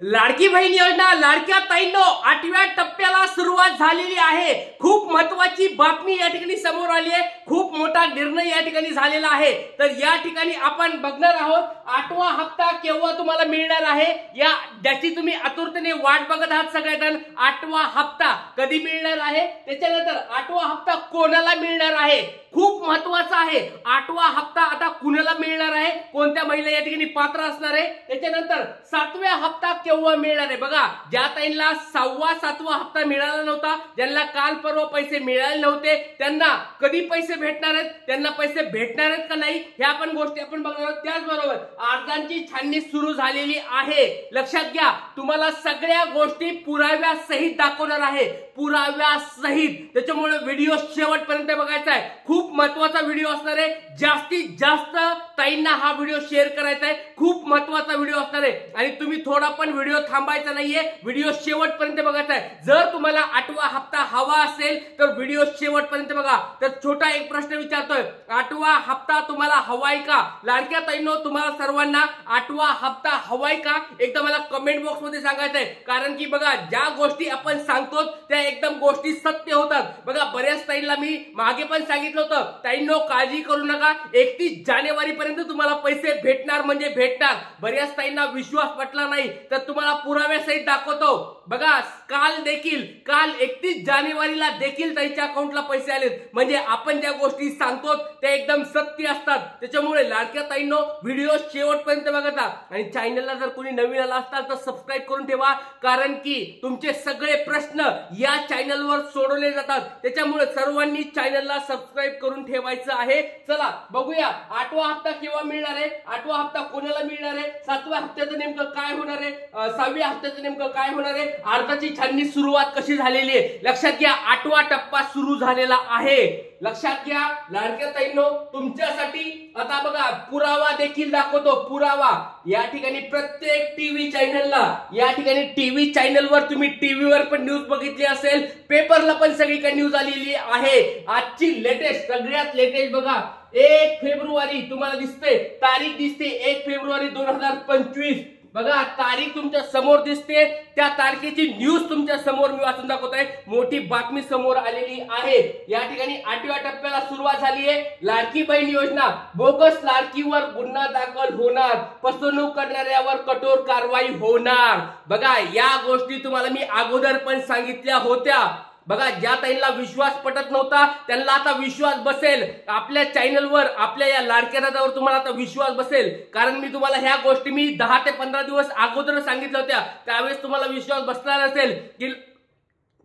लाडकी बहीण योजना लाडक्या ताईंनो 8व्या टप्प्याला सुरुवात झालेली आहे। खूप महत्त्वाची बातमी या ठिकाणी समोर आली आहे। खूप मोठा निर्णय या ठिकाणी झालेला आहे। तर या ठिकाणी आपण बघणार आहोत 8वा हप्ता केव्हा तुम्हाला मिळणार आहे, या ज्याची तुम्ही आतुरतेने वाट बघत आहात सगळेजण। 8वा हप्ता कधी मिळणार आहे, त्याच्यानंतर 8वा हप्ता कोणाला मिळणार आहे, खूप महत्त्वाचा आहे। 8वा हप्ता आता कुणाला मिळणार आहे, कोणत्या महिला या ठिकाणी पात्र असणार आहे, त्याच्यानंतर 7व्या हप्ता केव्हा मिळणार आहे। बघा, ज्या ताईंना 6वा 7वा हप्ता मिळाला नव्हता, ज्यांना काल परवा पैसे मिळाले नव्हते, त्यांना कधी पैसे भेटणार आहेत, त्यांना पैसे भेटणार आहेत का नाही, ह्या पण गोष्टी आपण बघणार आहोत। त्याचबरोबर अर्जांची छाननी सुरू झालेली आहे। लक्षात घ्या, तुम्हाला सगळ्या गोष्टी पुराव्या सहित दाखवणार आहे, पुराव्या सहित। त्याच्यामुळे व्हिडिओ शेवटपर्यंत बघायचा आहे। खूप महत्त्वाचा व्हिडिओ असणार आहे। जास्तीत जास्त ताईंना हा व्हिडिओ शेअर करायचा आहे। खूप महत्त्वाचा व्हिडिओ असणार आहे आणि तुम्ही थोडा पण व्हिडिओ थांबायचा नाहीये, व्हिडिओ शेवटपर्यंत बघायचा आहे। जर तुम्हाला 8वा हप्ता हवा असेल तर व्हिडिओ शेवटपर्यंत बघा। तर छोटा एक प्रश्न विचारतोय, 8वा हप्ता तुम्हाला हवाय का? लाडक्या ताईंनो, तुम्हाला सर्वांना 8वा हप्ता हवाय का, एकदा मला कमेंट बॉक्स मध्ये सांगायचं आहे। कारण की बघा, ज्या गोष्टी आपण सांगतो त्या एकदम गोष्टी सत्य होतात। बघा, बऱ्याच ताईंना मी मागे पण सांगितलं होतं, ताईंनो काळजी करू नका, 31 जानेवारी पर्यंत तुम्हाला पैसे भेटणार म्हणजे भेटणार। बऱ्याच ताईंना विश्वास पटला नाही, तर तुम्हाला पुराव्यासहित दाखवतो। बघा, काल 31 जानेवारीला देखील ताईच्या अकाउंटला पैसे आलेत, म्हणजे आपण ज्या गोष्टी सांगतो त्या एकदम सत्य असतात। त्याच्यामुळे लाडक्या ताईंनो, व्हिडिओ शेवटपर्यंत बघा आणि चॅनलला जर कोणी नवीन आला असाल तर सबस्क्राइब करून ठेवा, कारण की तुमचे सगळे प्रश्न या चॅनलवर सोडवले जातात। त्याच्यामुळे सर्वांनी चॅनलला सबस्क्राइब करून ठेवायचं आहे। चला बघूया 8वा हप्ता केव्हा मिळणार आहे, 8वा हप्ता कोणाला मिळणार आहे, 7व्या हप्त्याचं नेमकं काय होणार आहे, 6व्या हप्त्याचं नेमकं काय होणार आहे, अर्जाची छाननी सुरुवात कशी झालेली आहे। लक्षात घ्या, 8वा टप्पा सुरू झालेला आहे। लक्षात घ्या लाडक्या ताईंनो, तुमच्यासाठी आता बघा पुरावा देखील दाखवतो। पुरावा या ठिकाणी प्रत्येक टीव्ही चॅनलला, या ठिकाणी टीव्ही चॅनलवर तुम्ही टीव्हीवर पण न्यूज बघितली असेल, पेपरला पण सगळीकडे न्यूज आलेली आहे। आजची लेटेस्ट, सगळ्यात लेटेस्ट बघा, 1 फेब्रुवारी तुम्हाला दिसते, तारीख दिसते 1 फेब्रुवारी 2025। बघा, तारीख तुमच्या समोर दिसते, त्या तारखेची न्यूज तुमच्या समोर मी वाचून दाखवतोय। मोठी बातमी समोर आलेली आहे। या ठिकाणी 8व्या टप्प्याला सुरुवात झाली आहे। लाडकी बहीण योजना, बोगस लाडकीवर गुन्हा दाखल होणार, फसवणूक करणाऱ्यावर कठोर कारवाई होणार। बघा, या गोष्टी तुम्हाला मी अगोदर पण सांगितल्या होत्या। बघा, ज्या ताईंना विश्वास पटत नव्हता त्यांना आता विश्वास बसेल। आपल्या चॅनलवर, आपल्या या लाडक्या दादावर तुम्हाला आता विश्वास बसेल, कारण मी तुम्हाला ह्या गोष्टी 10 ते 15 दिवस अगोदर सांगितल्या होत्या। त्यावेळेस तुम्हाला विश्वास बसला नसेल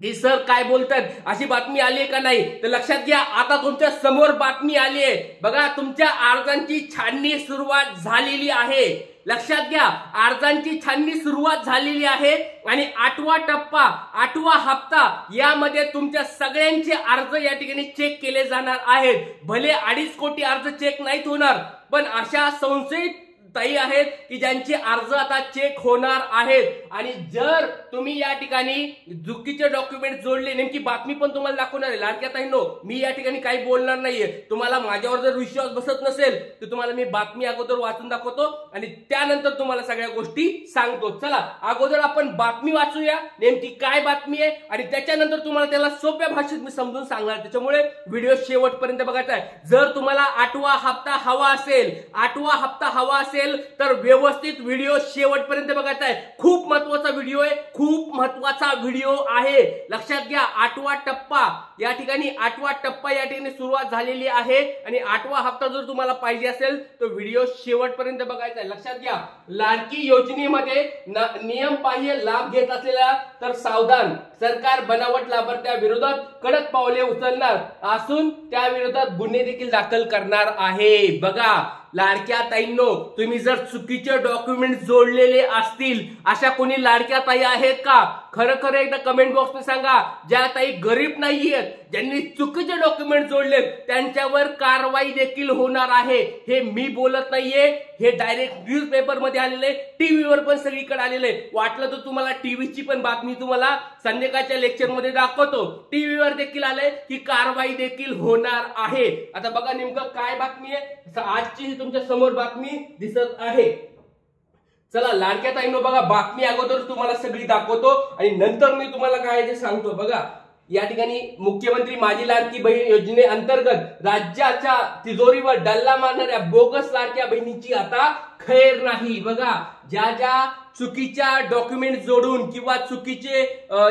की सर काय बोलतात, अशी बातमी आली आहे का नाही। तर लक्षात घ्या, आता तुमच्या समोर बातमी आली आहे। बघा, तुमच्या अर्जांची छाननी सुरुवात झालेली आहे। लक्षात घ्या, अर्जांची छाननी सुरुवात झालेली आहे आणि 8वा टप्पा, 8वा हप्ता, यामध्ये तुमच्या सगळ्यांचे अर्ज या ठिकाणी चेक केले जाणार आहेत। भले 2.5 कोटी अर्ज चेक नाहीत होणार, पण अशा संशयित ताई आहेत की ज्यांचे अर्ज आता चेक होणार आहेत। आणि जर तुम्ही या ठिकाणी चुकीचे डॉक्युमेंट जोडले, नेमकी बातमी पण तुम्हाला दाखवणार आहे। लाडक्या ताईंनो, मी या ठिकाणी काही बोलणार नाहीये। तुम्हाला माझ्यावर जर विश्वास बसत नसेल तर तुम्हाला मी बातमी अगोदर वाचून दाखवतो आणि त्यानंतर तुम्हाला सगळ्या गोष्टी सांगतो। चला अगोदर आपण बातमी वाचूया, नेमकी काय बातमी आहे, आणि त्याच्यानंतर तुम्हाला त्याला सोप्या भाषेत मी समजून सांगणार। त्याच्यामुळे व्हिडिओ शेवटपर्यंत बघायचा आहे। जर तुम्हाला 8वा हप्ता हवा असेल, 8वा हप्ता हवा असेल तर व्यवस्थित व्हिडिओ शेवटपर्यंत बघायचा आहे। खूप महत्त्वाचा व्हिडिओ आहे, खूप महत्त्वाचा व्हिडिओ आहे। लक्षात घ्या, 8वा टप्पा या ठिकाणी, 8वा टप्पा या ठिकाणी सुरुवात झालेली आहे आणि 8वा हप्ता जर तुम्हाला पाहिजे असेल तर व्हिडिओ शेवटपर्यंत बघायचा आहे। लक्षात घ्या, लाडकी योजनेमध्ये नियमबाह्य लाभ घेत असलेल्या तर सावधान, सरकार बनावट लाभार्थ्या विरोधात कडक पावले उचलणार असून त्या विरोधात गुन्हे देखील दाखल करणार आहे। बघा लाडक्या ताईंनो, तुम्ही जर चुकीचे डॉक्युमेंट जोडलेले असतील, अशा कोणी लाडक्या ताई आहेत का? खरं खरं एकदा कमेंट बॉक्स मध्ये सांगा। ज्या ताई गरीब नाहीयेत, ज्यांनी चुकीचे डॉक्युमेंट जोडलेत, त्यांच्यावर कारवाई देखील होणार आहे। हे मी बोलत नाहीये, हे डायरेक्ट न्यूज पेपर मध्ये आलेले, टीव्हीवर पण सगळीकडे आलेले। वाटलं तर तुम्हाला टीव्हीची पण बातमी तुम्हाला संध्याकाळच्या लेक्चर मध्ये दाखवतो। टीव्हीवर देखील आले की कारवाई देखील होणार आहे। आता बघा नेमकं काय बातमी आहे, आजची तुमच्या समोर बातमी दिसत आहे। चला लाडक्या ताईंनो बघा, बातमी अगोदर तुम्हाला सगळी दाखवतो आणि नंतर मी तुम्हाला काय ते सांगतो। बघा या ठिकाणी मुख्यमंत्री माझी लाडकी बहीण योजनेअंतर्गत राज्याच्या तिजोरीवर डल्ला मारणाऱ्या बोगस लाडक्या बहिणीची आता खैर नाही। बघा ज्या चुकीच्या डॉक्युमेंट जोडून किंवा चुकीचे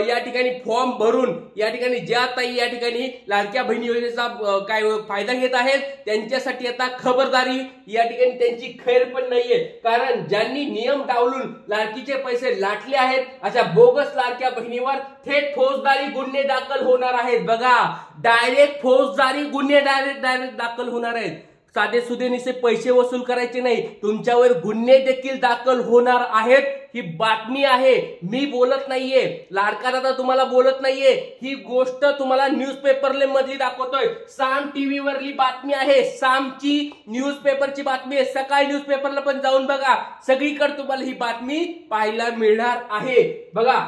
या ठिकाणी फॉर्म भरून या ठिकाणी ज्या ताई या ठिकाणी लाडक्या बहिणी योजनेचा काय फायदा घेत आहेत त्यांच्यासाठी आता खबरदारी, या ठिकाणी त्यांची खैर पण नाहीये। कारण ज्यांनी नियम डावलून लाडकीचे पैसे लाटले आहेत अशा बोगस लाडक्या बहिणीवर थेट फौजदारी गुन्हे दाखल होणार आहेत। बघा डायरेक्ट फौजदारी गुन्हे डायरेक्ट दाखल होणार आहेत। साधे सुधे निसे पैसे वसूल करायचे नाही, तुमच्यावर गुन्हे देखील दाखल होणार आहेत। ही बातमी आहे, मी बोलत नाहीये, लाडका दादा तुम्हाला बोलत नाहीये, ही गोष्ट तुम्हाला न्यूजपेपर मधली दाखवतोय। साम टीव्ही वरली बातमी आहे, सामची न्यूजपेपरची बातमी आहे। सकाळी न्यूजपेपरला पण जाऊन बघा, सगळीकडे तुम्हाला ही बातमी पाहायला मिळणार आहे। बघा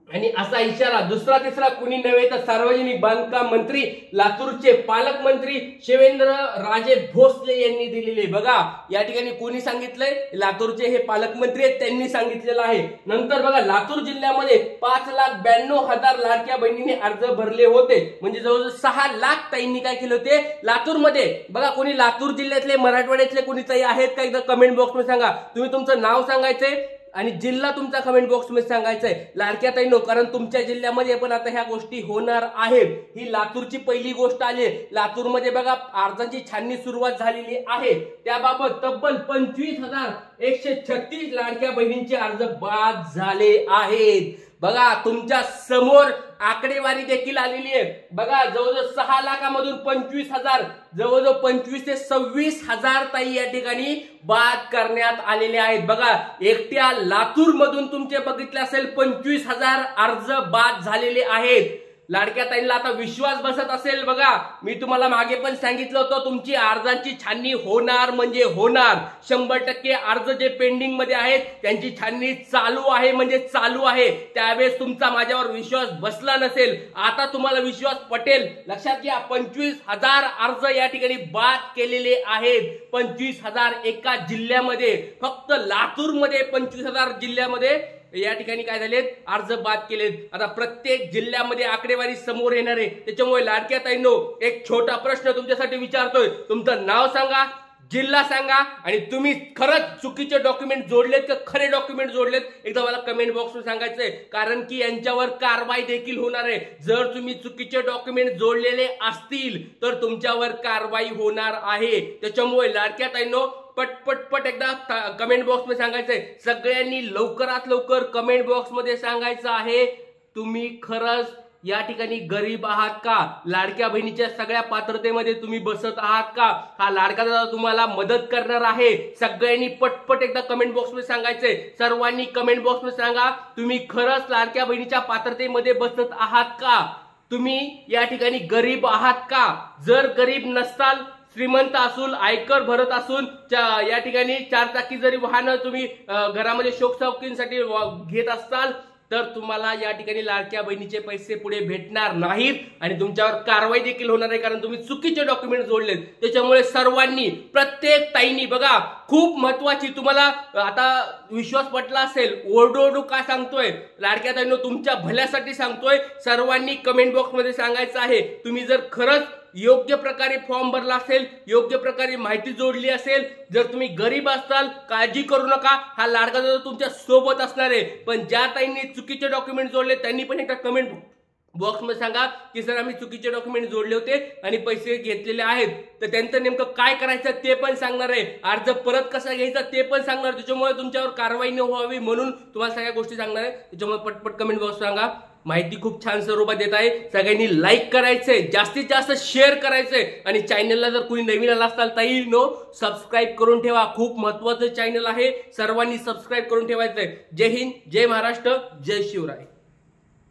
आणि असा इशारा दुसरा तिसरा कुणी नव्हे तर सार्वजनिक बांधकाम मंत्री लातूरचे पालकमंत्री शिवेंद्र राजे भोसले यांनी दिलेले। बघा या ठिकाणी कोणी सांगितलंय, लातूरचे हे पालकमंत्री आहेत त्यांनी सांगितलेलं आहे। नंतर बघा लातूर जिल्ह्यामध्ये 5,92,000 लाडक्या बहिणींनी अर्ज भरले होते, म्हणजे जवळजवळ 6 लाख ताईंनी काय केले होते लातूरमध्ये। बघा कोणी लातूर जिल्ह्यातले मराठवाड्यातले कोणी ताई आहेत का, एकदा कमेंट बॉक्स मध्ये सांगा। तुम्ही तुमचं नाव सांगायचंय आणि जिल्हा तुमचा कमेंट बॉक्स मध्ये सांगायचंय लाडक्या ताईंनो, कारण तुमच्या जिल्ह्यामध्ये पण आता ह्या गोष्टी होणार आहेत। ही लातूरची पहिली गोष्ट आली। लातूरमध्ये बघा अर्जांची छाननी सुरुवात झालेली आहे, त्याबाबत तब्बल 25,136 लाडक्या बहिणींचे अर्ज बाद झाले आहेत। बघा तुमच्या समोर आकडेवारी देखील आलेली आहे। बघा जवळजवळ 6 लाखामधून 25,000 जवळजवळ 25 ते 26,000 ताई या ठिकाणी बाद करण्यात आलेले आहेत। बघा एकट्या लातूर मधून तुमचे बघितले असेल 25,000 अर्ज बाद झालेले आहेत। लाडक्या ताईंना आता विश्वास बसत असेल, बघा मी तुम्हाला मागे पण सांगितलं होतं तुमची अर्जांची छाननी होणार म्हणजे होणार। 100% अर्ज जे पेंडिंग मध्ये आहेत त्यांची छाननी चालू आहे म्हणजे चालू आहे। त्यावेळेस तुमचा माझ्यावर विश्वास बसला नसेल, आता तुम्हाला विश्वास पटेल। लक्षात घ्या 25,000 अर्ज या ठिकाणी बाद केलेले आहेत। 25,000 एका जिल्ह्यामध्ये, फक्त लातूरमध्ये 25,000 जिल्ह्यामध्ये या ठिकाणी काय झालेत अर्ज बाद केलेत। आता प्रत्येक जिल्ह्यामध्ये आकडेवारी समोर येणार आहे, त्याच्यामुळे लाडक्या ताईंनो एक छोटा प्रश्न तुमच्यासाठी विचारतोय, तुमचं नाव सांगा, जिल्हा सांगा आणि तुम्ही खरंच चुकीचे डॉक्युमेंट जोडलेत का खरे डॉक्युमेंट जोडलेत, एकदा मला कमेंट बॉक्स मध्ये सांगायचंय। कारण की यांच्यावर कारवाई देखील होणार आहे। जर तुम्ही चुकीचे डॉक्युमेंट जोडलेले असतील तर तुमच्यावर कारवाई होणार आहे। त्याच्यामुळे लाडक्या ताईंनो पटपट एकदा कमेंट बॉक्स मध्ये सांगायचंय, सगळ्यांनी लवकरात लवकर कमेंट बॉक्स मध्ये सांगायचं आहे तुम्ही खरंच या ठिकाणी गरीब आहात का, लाडक्या बहिणीच्या सगळ्या पात्रतेमध्ये तुम्ही बसत आहात का, हा लाडका दादा तुम्हाला मदत करणार आहे। सगळ्यांनी पटपट एकदा कमेंट बॉक्स मध्ये सांगायचंय, सर्वांनी कमेंट बॉक्स मध्ये सांगा तुम्ही खरंच लाडक्या बहिणीच्या पात्रतेमध्ये बसत आहात का, तुम्ही या ठिकाणी गरीब आहात का। जर गरीब नसताल, श्रीमंत असून, आयकर भरत असून, या ठिकाणी 4 चाकी जरी वाहन तुम्ही घरामध्ये शोकसौकींसाठी घेत असताल तर तुम्हाला या ठिकाणी लाडक्या बहिणीचे पैसे पुढे भेटणार नाहीत आणि तुमच्यावर कारवाई देखील होणार आहे, कारण तुम्ही चुकीचे डॉक्युमेंट जोडलेत। त्याच्यामुळे सर्वांनी, प्रत्येक ताईंनी, बघा खूप महत्वाची, तुम्हाला आता विश्वास पटला असेल, ओरडोरडू का सांगतोय लाडक्या ताईंनो, तुमच्या भल्यासाठी सांगतोय। सर्वांनी कमेंट बॉक्स मध्ये सांगायचं आहे तुम्ही जर खरंच योग्य प्रकारे फॉर्म भरला असेल, योग्य प्रकारे माहिती जोडली असेल, जर तुम्ही गरीब असाल काळजी करू नका, हा लाडका दादा तुमच्या सोबत असणार आहे। पण ज्या ताईंनी चुकीचे डॉक्युमेंट जोडले त्यांनी पण एकदा कमेंट बॉक्स मध्ये सांगा की सर आम्ही चुकीचे डॉक्युमेंट जोडले होते आणि पैसे घेतलेले आहेत, तर त्यांचं नेमकं काय करायचं ते पण सांगणार आहे, अर्ज परत कसा घ्यायचा ते पण सांगणार। त्याच्यामुळे तुमच्यावर कारवाई न व्हावी म्हणून तुम्हाला सगळ्या गोष्टी सांगणार आहे। त्याच्यामुळे पटपट कमेंट बॉक्स सांगा। माहिती खूप छान स्वरूपात देत आहे, सगळ्यांनी लाईक करायचंय, जास्तीत जास्त शेअर करायचंय आणि चॅनलला जर कोणी नवीन आला असाल ताई नो सबस्क्राईब करून ठेवा, खूप महत्त्वाचं चॅनल आहे, सर्वांनी सबस्क्राईब करून ठेवायचंय। जय हिंद, जय महाराष्ट्र, जय शिवराय।